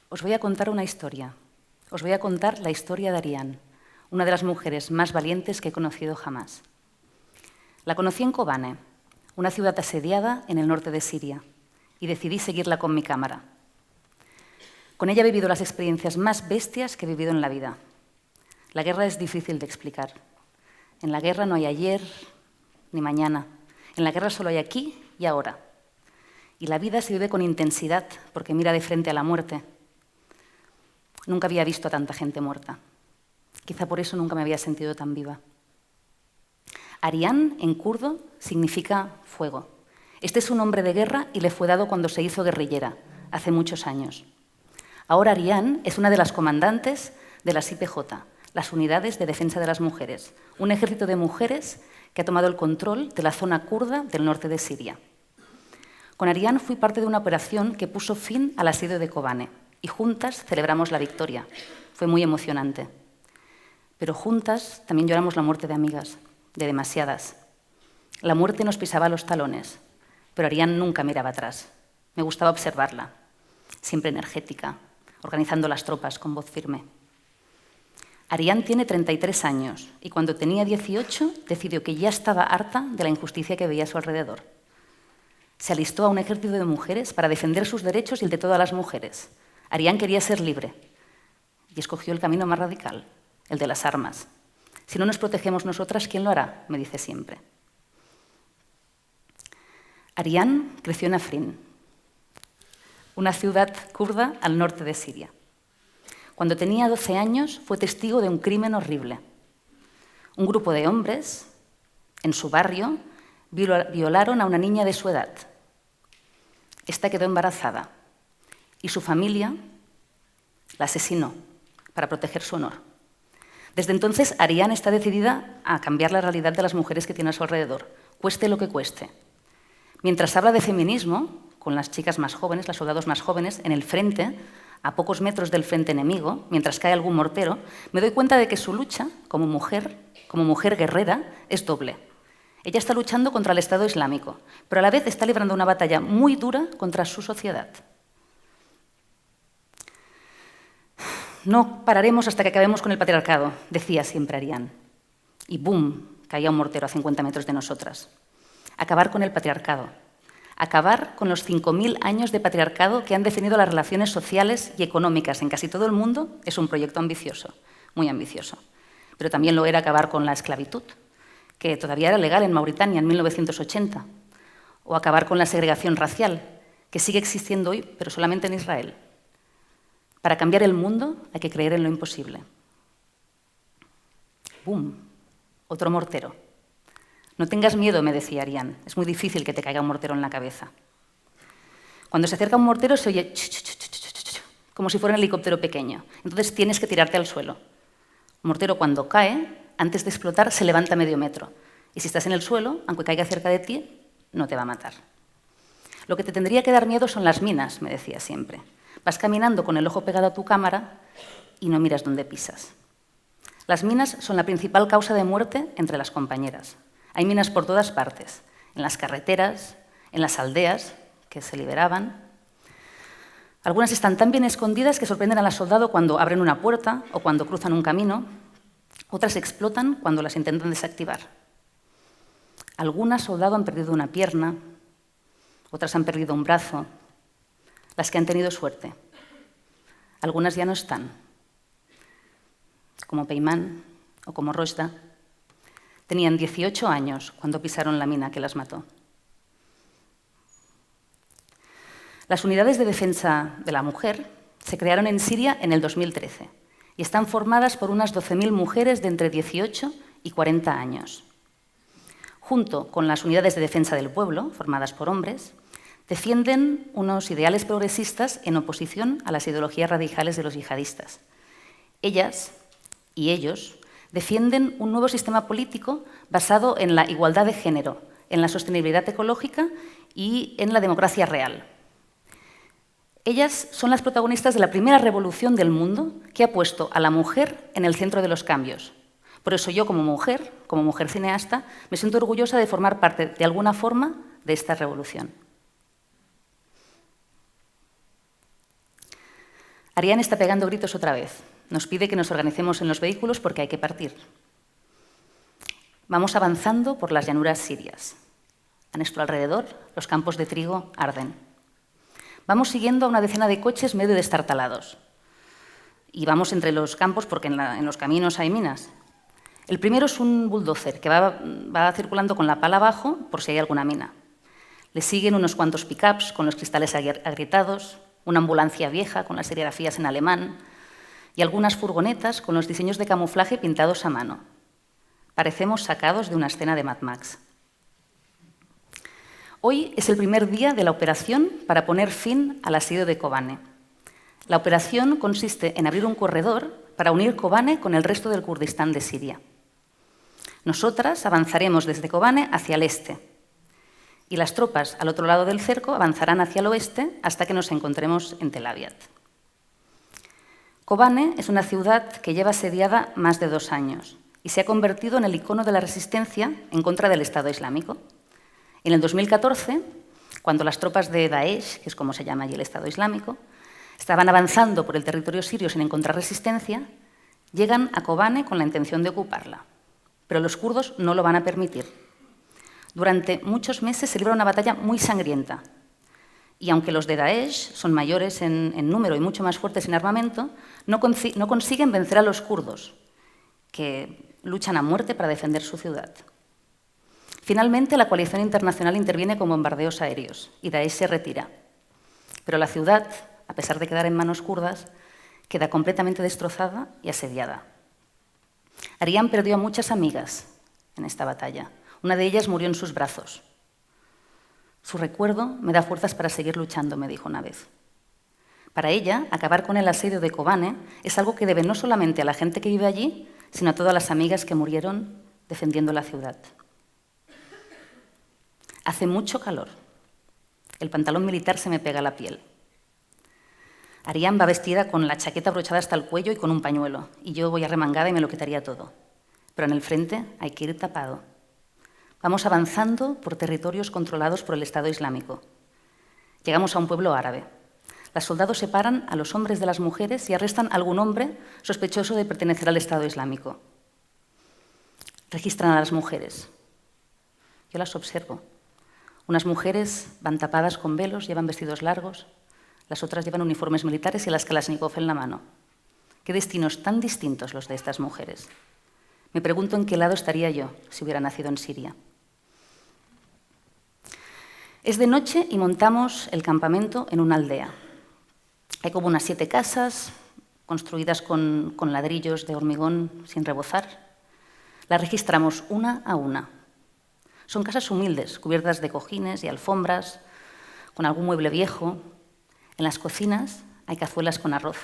Os voy a contar una historia. Os voy a contar la historia de Ariane, una de las mujeres más valientes que he conocido jamás. La conocí en Kobane, una ciudad asediada en el norte de Siria, y decidí seguirla con mi cámara. Con ella he vivido las experiencias más bestias que he vivido en la vida. La guerra es difícil de explicar. En la guerra no hay ayer ni mañana. En la guerra solo hay aquí y ahora. Y la vida se vive con intensidad porque mira de frente a la muerte. Nunca había visto a tanta gente muerta. Quizá por eso nunca me había sentido tan viva. Ariane, en kurdo, significa fuego. Este es un nombre de guerra y le fue dado cuando se hizo guerrillera, hace muchos años. Ahora Ariane es una de las comandantes de las IPJ, las Unidades de Defensa de las Mujeres, un ejército de mujeres que ha tomado el control de la zona kurda del norte de Siria. Con Ariane fui parte de una operación que puso fin al asedio de Kobane y juntas celebramos la victoria. Fue muy emocionante. Pero juntas también lloramos la muerte de amigas, de demasiadas. La muerte nos pisaba los talones, pero Ariane nunca miraba atrás. Me gustaba observarla, siempre energética, organizando las tropas con voz firme. Ariane tiene 33 años y cuando tenía 18 decidió que ya estaba harta de la injusticia que veía a su alrededor. Se alistó a un ejército de mujeres para defender sus derechos y el de todas las mujeres. Ariane quería ser libre y escogió el camino más radical, el de las armas. Si no nos protegemos nosotras, ¿quién lo hará?, me dice siempre. Ariane creció en Afrin, una ciudad kurda al norte de Siria. Cuando tenía 12 años fue testigo de un crimen horrible. Un grupo de hombres, en su barrio, violaron a una niña de su edad. Esta quedó embarazada y su familia la asesinó para proteger su honor. Desde entonces, Ariane está decidida a cambiar la realidad de las mujeres que tiene a su alrededor, cueste lo que cueste. Mientras habla de feminismo, con las chicas más jóvenes, las soldados más jóvenes, en el frente, a pocos metros del frente enemigo, mientras cae algún mortero, me doy cuenta de que su lucha como mujer guerrera, es doble. Ella está luchando contra el Estado Islámico, pero a la vez está librando una batalla muy dura contra su sociedad. No pararemos hasta que acabemos con el patriarcado, decía siempre Ariane. Y ¡boom!, caía un mortero a 50 metros de nosotras. Acabar con el patriarcado. Acabar con los 5.000 años de patriarcado que han definido las relaciones sociales y económicas en casi todo el mundo es un proyecto ambicioso, muy ambicioso. Pero también lo era acabar con la esclavitud, que todavía era legal en Mauritania en 1980, o acabar con la segregación racial, que sigue existiendo hoy, pero solamente en Israel. Para cambiar el mundo hay que creer en lo imposible. ¡Bum! Otro mortero. No tengas miedo, me decía Ariane, es muy difícil que te caiga un mortero en la cabeza. Cuando se acerca un mortero se oye como si fuera un helicóptero pequeño. Entonces tienes que tirarte al suelo. Un mortero cuando cae, antes de explotar, se levanta medio metro. Y si estás en el suelo, aunque caiga cerca de ti, no te va a matar. Lo que te tendría que dar miedo son las minas, me decía siempre. Vas caminando con el ojo pegado a tu cámara y no miras dónde pisas. Las minas son la principal causa de muerte entre las compañeras. Hay minas por todas partes, en las carreteras, en las aldeas que se liberaban. Algunas están tan bien escondidas que sorprenden al soldado cuando abren una puerta o cuando cruzan un camino. Otras explotan cuando las intentan desactivar. Algunas, soldado, han perdido una pierna, otras han perdido un brazo, las que han tenido suerte. Algunas ya no están, como Peimán o como Rojda. Tenían 18 años cuando pisaron la mina que las mató. Las unidades de defensa de la mujer se crearon en Siria en el 2013 y están formadas por unas 12.000 mujeres de entre 18 y 40 años. Junto con las unidades de defensa del pueblo, formadas por hombres, defienden unos ideales progresistas en oposición a las ideologías radicales de los yihadistas. Ellas y ellos defienden un nuevo sistema político basado en la igualdad de género, en la sostenibilidad ecológica y en la democracia real. Ellas son las protagonistas de la primera revolución del mundo que ha puesto a la mujer en el centro de los cambios. Por eso yo, como mujer cineasta, me siento orgullosa de formar parte, de alguna forma, de esta revolución. Ariane está pegando gritos otra vez. Nos pide que nos organicemos en los vehículos porque hay que partir. Vamos avanzando por las llanuras sirias. A nuestro alrededor, los campos de trigo arden. Vamos siguiendo a una decena de coches medio destartalados. Y vamos entre los campos porque en los caminos hay minas. El primero es un bulldozer que va circulando con la pala abajo por si hay alguna mina. Le siguen unos cuantos pick-ups con los cristales agrietados, una ambulancia vieja con las serigrafías en alemán y algunas furgonetas con los diseños de camuflaje pintados a mano. Parecemos sacados de una escena de Mad Max. Hoy es el primer día de la operación para poner fin al asedio de Kobane. La operación consiste en abrir un corredor para unir Kobane con el resto del Kurdistán de Siria. Nosotras avanzaremos desde Kobane hacia el este y las tropas al otro lado del cerco avanzarán hacia el oeste hasta que nos encontremos en Tel Aviv. Kobane es una ciudad que lleva asediada más de 2 años y se ha convertido en el icono de la resistencia en contra del Estado Islámico. En el 2014, cuando las tropas de Daesh, que es como se llama allí el Estado Islámico, estaban avanzando por el territorio sirio sin encontrar resistencia, llegan a Kobane con la intención de ocuparla. Pero los kurdos no lo van a permitir. Durante muchos meses se libra una batalla muy sangrienta. Y aunque los de Daesh son mayores en número y mucho más fuertes en armamento, no consiguen vencer a los kurdos, que luchan a muerte para defender su ciudad. Finalmente, la coalición internacional interviene con bombardeos aéreos y Daesh se retira. Pero la ciudad, a pesar de quedar en manos kurdas, queda completamente destrozada y asediada. Ariane perdió a muchas amigas en esta batalla. Una de ellas murió en sus brazos. Su recuerdo me da fuerzas para seguir luchando, me dijo una vez. Para ella, acabar con el asedio de Kobane es algo que debe no solamente a la gente que vive allí, sino a todas las amigas que murieron defendiendo la ciudad. Hace mucho calor. El pantalón militar se me pega a la piel. Ariane va vestida con la chaqueta abrochada hasta el cuello y con un pañuelo, y yo voy arremangada y me lo quitaría todo. Pero en el frente hay que ir tapado. Vamos avanzando por territorios controlados por el Estado Islámico. Llegamos a un pueblo árabe. Los soldados separan a los hombres de las mujeres y arrestan a algún hombre sospechoso de pertenecer al Estado Islámico. Registran a las mujeres. Yo las observo. Unas mujeres van tapadas con velos, llevan vestidos largos. Las otras llevan uniformes militares y las Kalashnikov en la mano. ¿Qué destinos tan distintos los de estas mujeres? Me pregunto en qué lado estaría yo si hubiera nacido en Siria. Es de noche y montamos el campamento en una aldea. Hay como unas 7 casas construidas con ladrillos de hormigón sin rebozar. Las registramos una a una. Son casas humildes, cubiertas de cojines y alfombras, con algún mueble viejo. En las cocinas hay cazuelas con arroz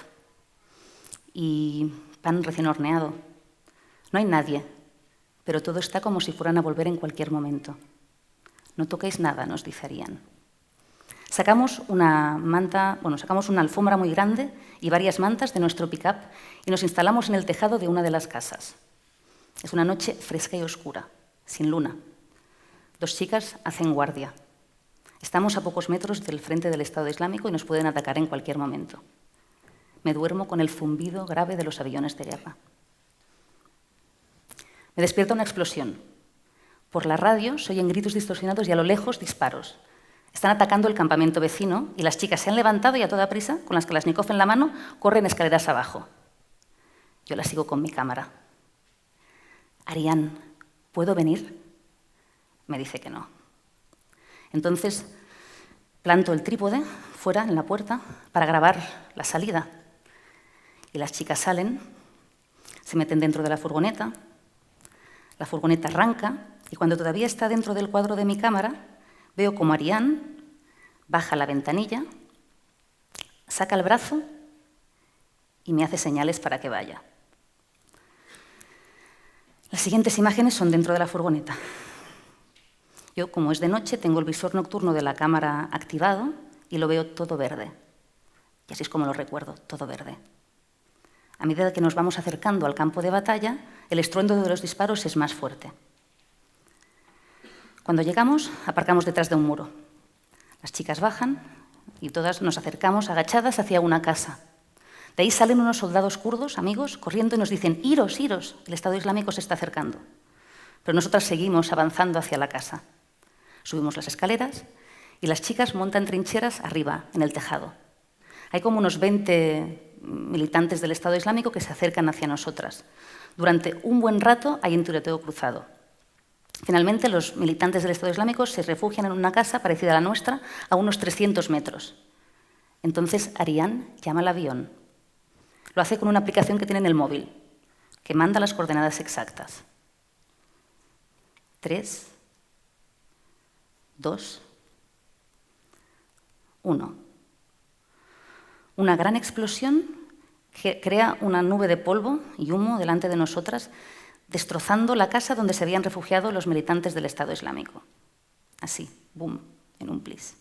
y pan recién horneado. No hay nadie, pero todo está como si fueran a volver en cualquier momento. No toquéis nada, nos dice Ariane. Sacamos una alfombra muy grande y varias mantas de nuestro pick-up y nos instalamos en el tejado de una de las casas. Es una noche fresca y oscura, sin luna. 2 chicas hacen guardia. Estamos a pocos metros del frente del Estado Islámico y nos pueden atacar en cualquier momento. Me duermo con el zumbido grave de los aviones de guerra. Me despierta una explosión. Por la radio se oyen gritos distorsionados y a lo lejos disparos. Están atacando el campamento vecino y las chicas se han levantado y a toda prisa, con las Kalashnikov en la mano, corren escaleras abajo. Yo las sigo con mi cámara. Ariane, ¿puedo venir? Me dice que no. Entonces planto el trípode fuera, en la puerta, para grabar la salida. Y las chicas salen, se meten dentro de la furgoneta arranca y cuando todavía está dentro del cuadro de mi cámara, veo como Ariane baja la ventanilla, saca el brazo y me hace señales para que vaya. Las siguientes imágenes son dentro de la furgoneta. Yo, como es de noche, tengo el visor nocturno de la cámara activado y lo veo todo verde. Y así es como lo recuerdo, todo verde. A medida que nos vamos acercando al campo de batalla, el estruendo de los disparos es más fuerte. Cuando llegamos, aparcamos detrás de un muro. Las chicas bajan y todas nos acercamos agachadas hacia una casa. De ahí salen unos soldados kurdos, amigos, corriendo y nos dicen: «Iros, iros, el Estado Islámico se está acercando». Pero nosotras seguimos avanzando hacia la casa. Subimos las escaleras y las chicas montan trincheras arriba, en el tejado. Hay como unos 20 militantes del Estado Islámico que se acercan hacia nosotras. Durante un buen rato hay un tiroteo cruzado. Finalmente, los militantes del Estado Islámico se refugian en una casa parecida a la nuestra, a unos 300 metros. Entonces, Ariane llama al avión. Lo hace con una aplicación que tiene en el móvil, que manda las coordenadas exactas. 3, 2, 1. Una gran explosión que crea una nube de polvo y humo delante de nosotras, destrozando la casa donde se habían refugiado los militantes del Estado Islámico. Así, boom, en un plis.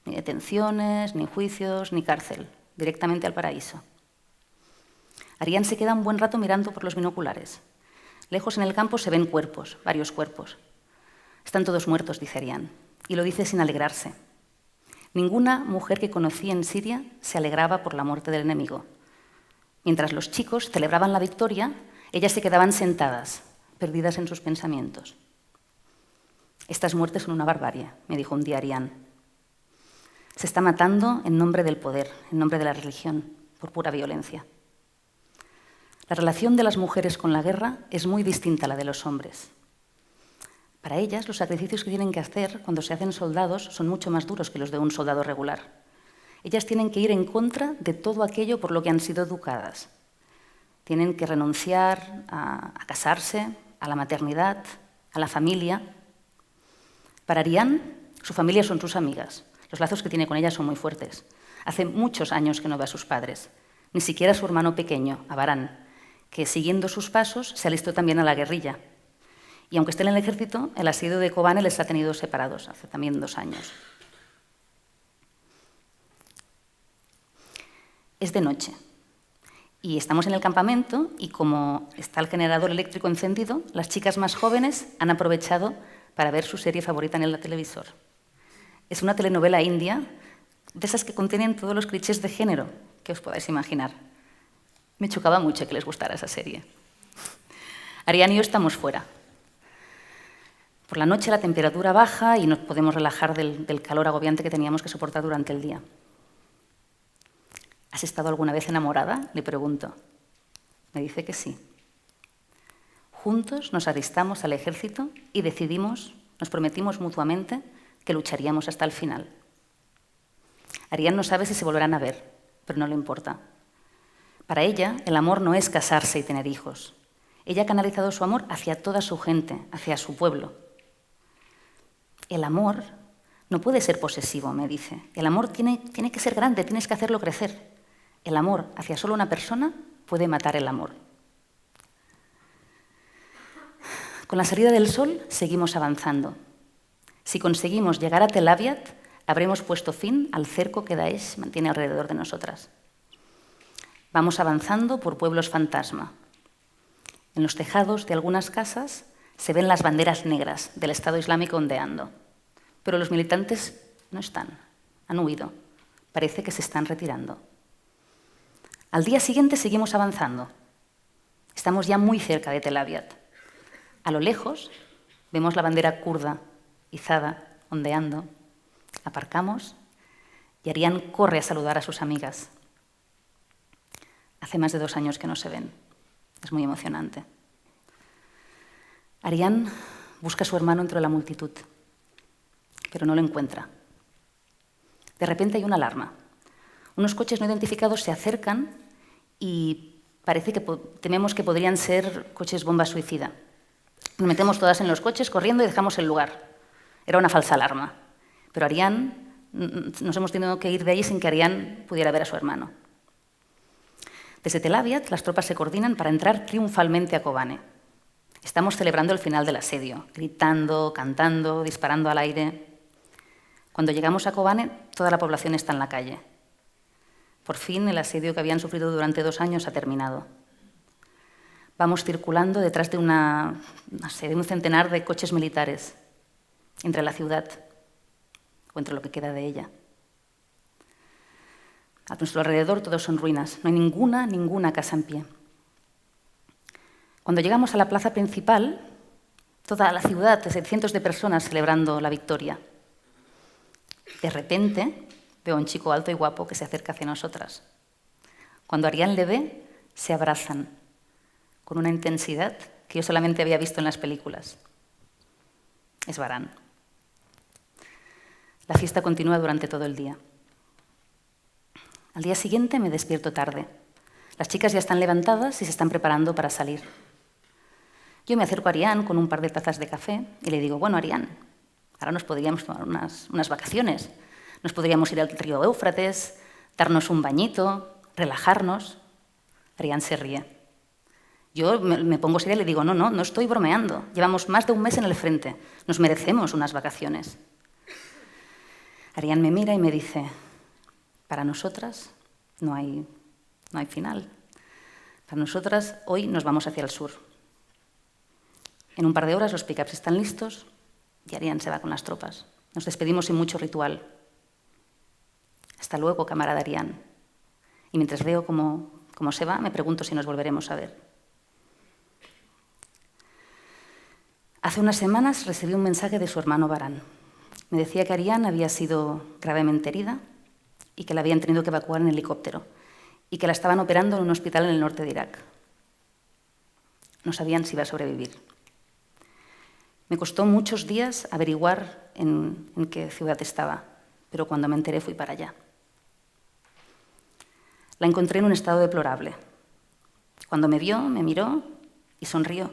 Ni detenciones, ni juicios, ni cárcel, directamente al paraíso. Ariane se queda un buen rato mirando por los binoculares. Lejos en el campo se ven cuerpos, varios cuerpos. Están todos muertos, dice Ariane, y lo dice sin alegrarse. Ninguna mujer que conocí en Siria se alegraba por la muerte del enemigo. Mientras los chicos celebraban la victoria, ellas se quedaban sentadas, perdidas en sus pensamientos. «Estas muertes son una barbarie», me dijo un día Ariane. «Se está matando en nombre del poder, en nombre de la religión, por pura violencia». La relación de las mujeres con la guerra es muy distinta a la de los hombres. Para ellas, los sacrificios que tienen que hacer cuando se hacen soldados son mucho más duros que los de un soldado regular. Ellas tienen que ir en contra de todo aquello por lo que han sido educadas. Tienen que renunciar a casarse, a la maternidad, a la familia. Para Ariane, su familia son sus amigas. Los lazos que tiene con ellas son muy fuertes. Hace muchos años que no ve a sus padres, ni siquiera a su hermano pequeño, a Baran, que siguiendo sus pasos se alistó también a la guerrilla. Y aunque esté en el ejército, el asedio de Kobane les ha tenido separados hace también 2 años. Es de noche y estamos en el campamento y como está el generador eléctrico encendido, las chicas más jóvenes han aprovechado para ver su serie favorita en el televisor. Es una telenovela india, de esas que contienen todos los clichés de género que os podáis imaginar. Me chocaba mucho que les gustara esa serie. Ariane y yo estamos fuera. Por la noche la temperatura baja y nos podemos relajar del calor agobiante que teníamos que soportar durante el día. ¿Has estado alguna vez enamorada?, le pregunto. Me dice que sí. Juntos nos alistamos al ejército y nos prometimos mutuamente que lucharíamos hasta el final. Ariane no sabe si se volverán a ver, pero no le importa. Para ella, el amor no es casarse y tener hijos. Ella ha canalizado su amor hacia toda su gente, hacia su pueblo. El amor no puede ser posesivo, me dice. El amor tiene que ser grande, tienes que hacerlo crecer. El amor hacia solo una persona puede matar el amor. Con la salida del sol seguimos avanzando. Si conseguimos llegar a Tel Aviv, habremos puesto fin al cerco que Daesh mantiene alrededor de nosotras. Vamos avanzando por pueblos fantasma. En los tejados de algunas casas se ven las banderas negras del Estado Islámico ondeando, pero los militantes no están, han huido, parece que se están retirando. Al día siguiente seguimos avanzando. Estamos ya muy cerca de Tel Aviv. A lo lejos vemos la bandera kurda izada, ondeando. Aparcamos y Ariane corre a saludar a sus amigas. Hace más de 2 años que no se ven. Es muy emocionante. Ariane busca a su hermano entre la multitud, pero no lo encuentra. De repente hay una alarma. Unos coches no identificados se acercan y parece que tememos que podrían ser coches bomba suicida. Nos metemos todas en los coches corriendo y dejamos el lugar. Era una falsa alarma. Pero Ariane, nos hemos tenido que ir de allí sin que Ariane pudiera ver a su hermano. Desde Tel Aviv, las tropas se coordinan para entrar triunfalmente a Kobane. Estamos celebrando el final del asedio, gritando, cantando, disparando al aire. Cuando llegamos a Kobane, toda la población está en la calle. Por fin, el asedio que habían sufrido durante 2 años ha terminado. Vamos circulando detrás de de un centenar de coches militares entre la ciudad, o entre lo que queda de ella. A nuestro alrededor todo son ruinas, no hay ninguna casa en pie. Cuando llegamos a la plaza principal, toda la ciudad, de cientos de personas celebrando la victoria. De repente, veo a un chico alto y guapo que se acerca hacia nosotras. Cuando Ariane le ve, se abrazan, con una intensidad que yo solamente había visto en las películas. Es Varane. La fiesta continúa durante todo el día. Al día siguiente me despierto tarde. Las chicas ya están levantadas y se están preparando para salir. Yo me acerco a Ariane con un par de tazas de café y le digo, bueno, Ariane, ahora nos podríamos tomar unas vacaciones. Nos podríamos ir al río Éufrates, darnos un bañito, relajarnos. Ariane se ríe. Yo me pongo seria y le digo, no estoy bromeando. Llevamos más de un mes en el frente. Nos merecemos unas vacaciones. Ariane me mira y me dice, para nosotras no hay final. Para nosotras hoy nos vamos hacia el sur. En un par de horas los pick-ups están listos y Ariane se va con las tropas. Nos despedimos sin mucho ritual. Hasta luego, camarada Ariane. Y mientras veo cómo se va, me pregunto si nos volveremos a ver. Hace unas semanas recibí un mensaje de su hermano Varane. Me decía que Ariane había sido gravemente herida y que la habían tenido que evacuar en helicóptero y que la estaban operando en un hospital en el norte de Irak. No sabían si iba a sobrevivir. Me costó muchos días averiguar en qué ciudad estaba, pero cuando me enteré fui para allá. La encontré en un estado deplorable. Cuando me vio, me miró y sonrió.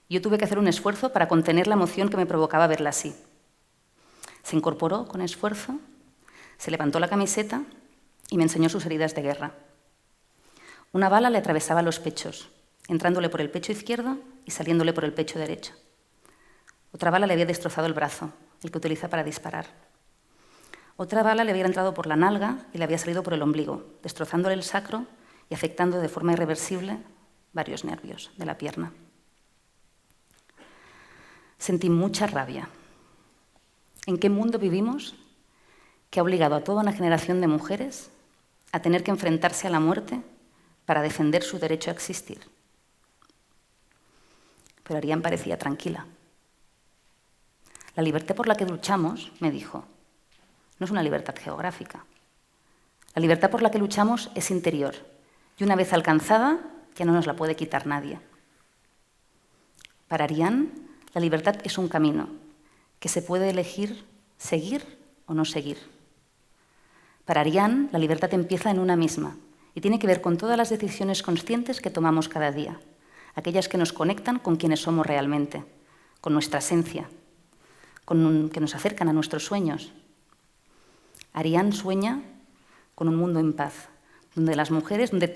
Yo tuve que hacer un esfuerzo para contener la emoción que me provocaba verla así. Se incorporó con esfuerzo, se levantó la camiseta y me enseñó sus heridas de guerra. Una bala le atravesaba los pechos, entrándole por el pecho izquierdo y saliéndole por el pecho derecho. Otra bala le había destrozado el brazo, el que utiliza para disparar. Otra bala le había entrado por la nalga y le había salido por el ombligo, destrozándole el sacro y afectando de forma irreversible varios nervios de la pierna. Sentí mucha rabia. ¿En qué mundo vivimos que ha obligado a toda una generación de mujeres a tener que enfrentarse a la muerte para defender su derecho a existir? Pero Ariane parecía tranquila. La libertad por la que luchamos, me dijo, no es una libertad geográfica. La libertad por la que luchamos es interior y una vez alcanzada ya no nos la puede quitar nadie. Para Ariane, la libertad es un camino que se puede elegir seguir o no seguir. Para Ariane, la libertad empieza en una misma y tiene que ver con todas las decisiones conscientes que tomamos cada día, aquellas que nos conectan con quienes somos realmente, con nuestra esencia, que nos acercan a nuestros sueños. Ariane sueña con un mundo en paz, donde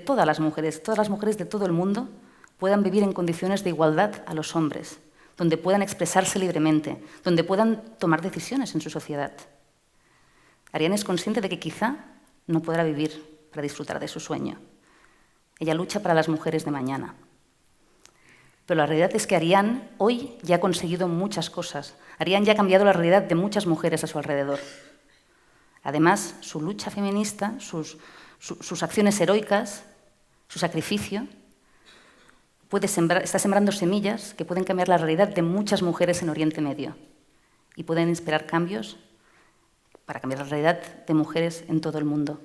todas las mujeres de todo el mundo puedan vivir en condiciones de igualdad a los hombres, donde puedan expresarse libremente, donde puedan tomar decisiones en su sociedad. Ariane es consciente de que quizá no podrá vivir para disfrutar de su sueño. Ella lucha para las mujeres de mañana. Pero la realidad es que Ariane hoy ya ha conseguido muchas cosas. Ariane ya ha cambiado la realidad de muchas mujeres a su alrededor. Además, su lucha feminista, sus acciones heroicas, su sacrificio, está sembrando semillas que pueden cambiar la realidad de muchas mujeres en Oriente Medio y pueden inspirar cambios para cambiar la realidad de mujeres en todo el mundo.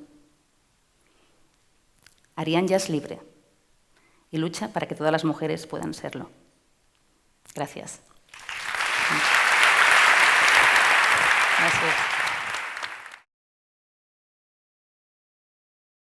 Ariane ya es libre y lucha para que todas las mujeres puedan serlo. Gracias. Gracias.